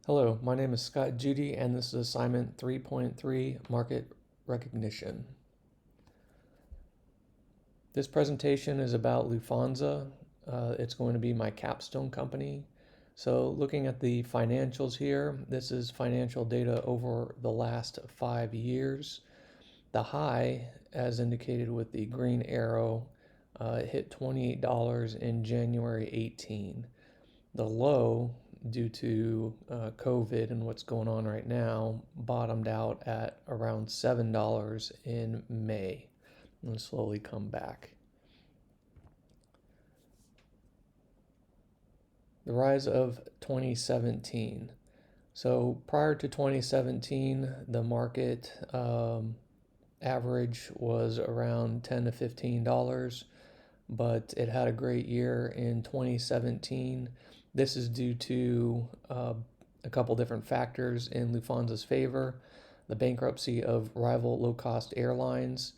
Hello, my name is Judy, and this is assignment 3.3 Market Recognition. This presentation is about Lufthansa. It's going to be my capstone company. So looking at the financials here, this is financial data over the last 5 years. The high, as indicated with the green arrow, hit $28 in January 18. The low, due to COVID and what's going on right now, bottomed out at around $7 in May and slowly come back. The rise of 2017. So prior to 2017, the market average was around $10 to $15, but it had a great year in 2017. This is due to a couple different factors in Lufthansa's favor: the bankruptcy of rival low-cost airlines.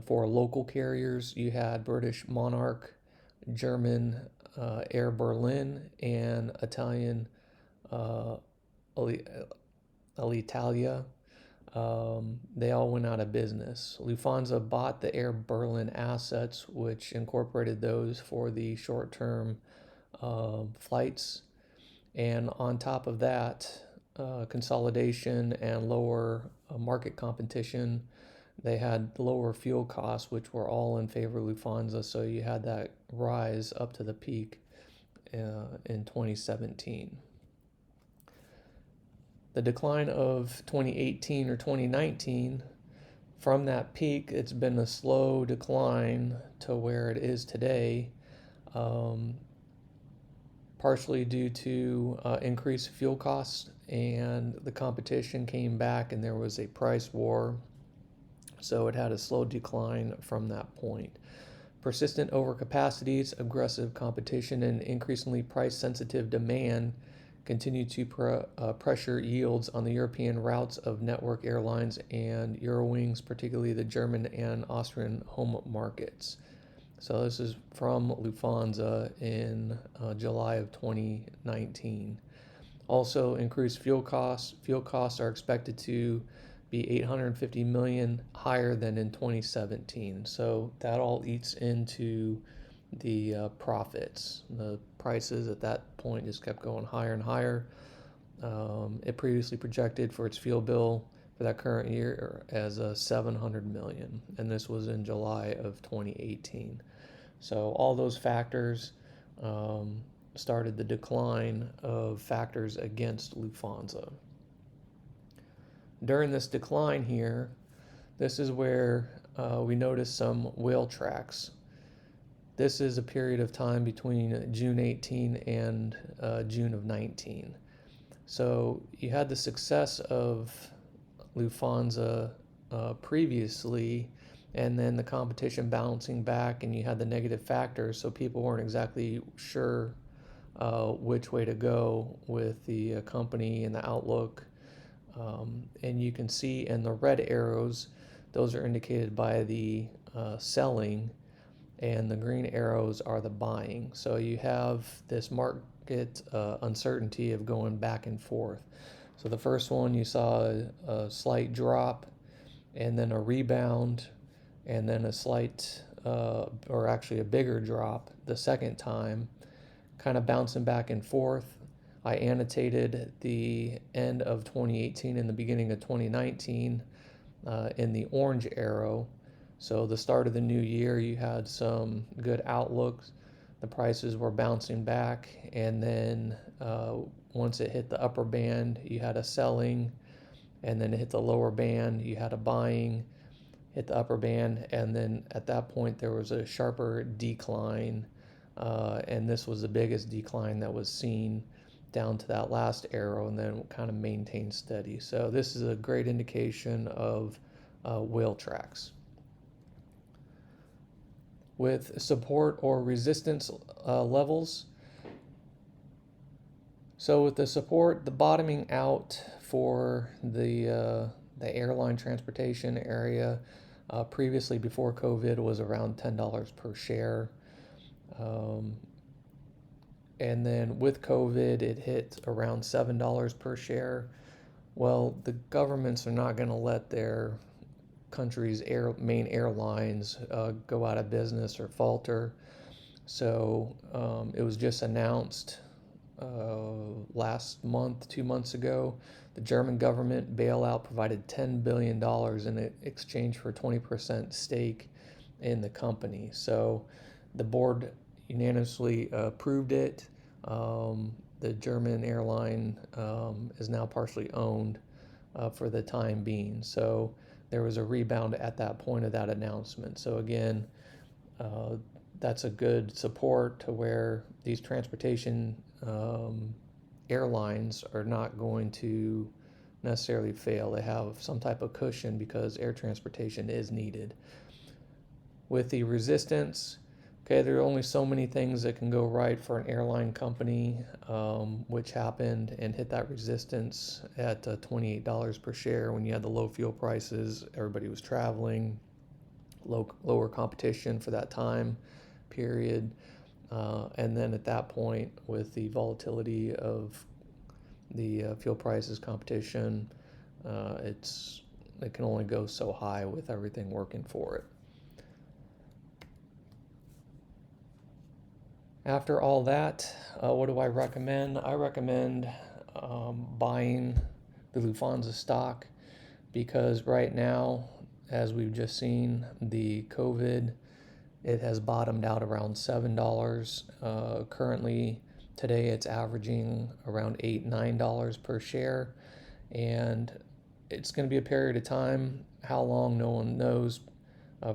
For local carriers, you had British Monarch, German Air Berlin, and Italian Alitalia. They all went out of business. Lufthansa bought the Air Berlin assets, which incorporated those for the short-term flights. And on top of that, consolidation and lower market competition, they had lower fuel costs, which were all in favor of Lufthansa. So you had that rise up to the peak in 2017. The decline of 2018 or 2019, from that peak, it's been a slow decline to where it is today, partially due to increased fuel costs, and the competition came back and there was a price war. So it had a slow decline from that point. Persistent overcapacities, aggressive competition, and increasingly price-sensitive demand continue to pressure yields on the European routes of network airlines and Eurowings, particularly the German and Austrian home markets. So this is from Lufthansa in July of 2019. Also, increased fuel costs. Fuel costs are expected to be $850 million higher than in 2017. So that all eats into the profits. The prices at that point just kept going higher and higher. It previously projected for its fuel bill for that current year as $700 million, and this was in July of 2018. So all those factors started the decline of factors against Lufthansa. During this decline here, this is where we notice some whale tracks. This is a period of time between June 18 and June of 19. So you had the success of Lufthansa previously, and then the competition bouncing back, and you had the negative factors, so people weren't exactly sure which way to go with the company and the outlook. And you can see in the red arrows, those are indicated by the selling, and the green arrows are the buying. So you have this market uncertainty of going back and forth. So the first one, you saw a slight drop, and then a rebound, and then a slight, or actually a bigger drop the second time, kind of bouncing back and forth. I annotated the end of 2018 and the beginning of 2019 in the orange arrow. So the start of the new year, you had some good outlooks. The prices were bouncing back, and then once it hit the upper band, you had a selling, and then it hit the lower band, you had a buying, hit the upper band, and then at that point there was a sharper decline, and this was the biggest decline that was seen down to that last arrow, and then kind of maintained steady. So this is a great indication of whale tracks. With support or resistance levels. So with the support, the bottoming out for the airline transportation area previously before COVID was around $10 per share. and then with COVID, it hit around $7 per share. Well, the governments are not going to let their country's main airlines go out of business or falter. So it was just announced last month, 2 months ago, the German government bailout provided $10 billion in exchange for a 20% stake in the company. So the board unanimously approved it. The German airline is now partially owned for the time being. So there was a rebound at that point of that announcement. So again, that's a good support to where these transportation airlines are not going to necessarily fail. They have some type of cushion because air transportation is needed. With the resistance, okay, there are only so many things that can go right for an airline company, which happened and hit that resistance at $28 per share when you had the low fuel prices, everybody was traveling, lower competition for that time period. And then at that point, with the volatility of the fuel prices, competition, it can only go so high with everything working for it. After all that, what do I recommend? I recommend buying the Lufthansa stock because right now, as we've just seen, the COVID, it has bottomed out around $7. Currently, today it's averaging around $8, $9 per share. And it's going to be a period of time, how long, no one knows,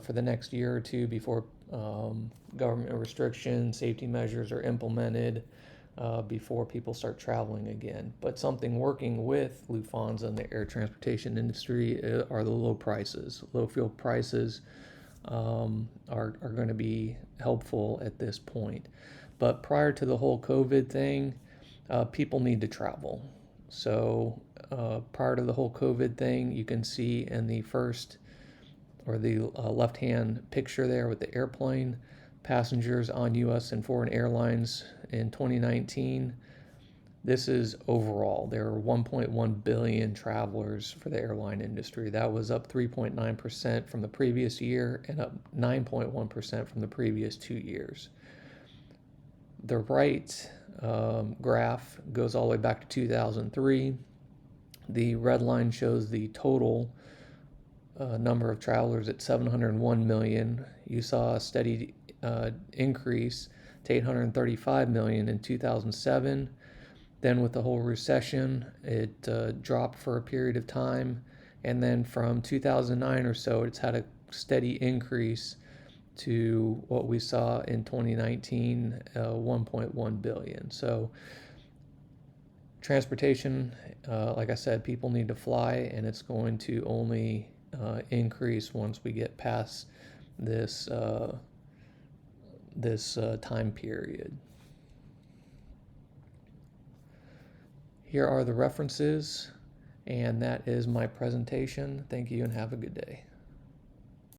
for the next year or two before government restrictions, safety measures are implemented before people start traveling again. But something working with Lufthansa and the air transportation industry are the low prices. Low fuel prices are going to be helpful at this point. But prior to the whole COVID thing, people need to travel. So prior to the whole COVID thing, you can see in the first or the left-hand picture there with the airplane, passengers on U.S. and foreign airlines in 2019. This is overall. There are 1.1 billion travelers for the airline industry. That was up 3.9% from the previous year and up 9.1% from the previous 2 years. The right graph goes all the way back to 2003. The red line shows the total number of travelers at 701 million. You saw a steady increase to 835 million in 2007. Then with the whole recession, it dropped for a period of time. And then from 2009 or so, it's had a steady increase to what we saw in 2019, 1.1 billion. So transportation, like I said, people need to fly, and it's going to only increase once we get past this time period. Here are the references, and that is my presentation. Thank you and have a good day.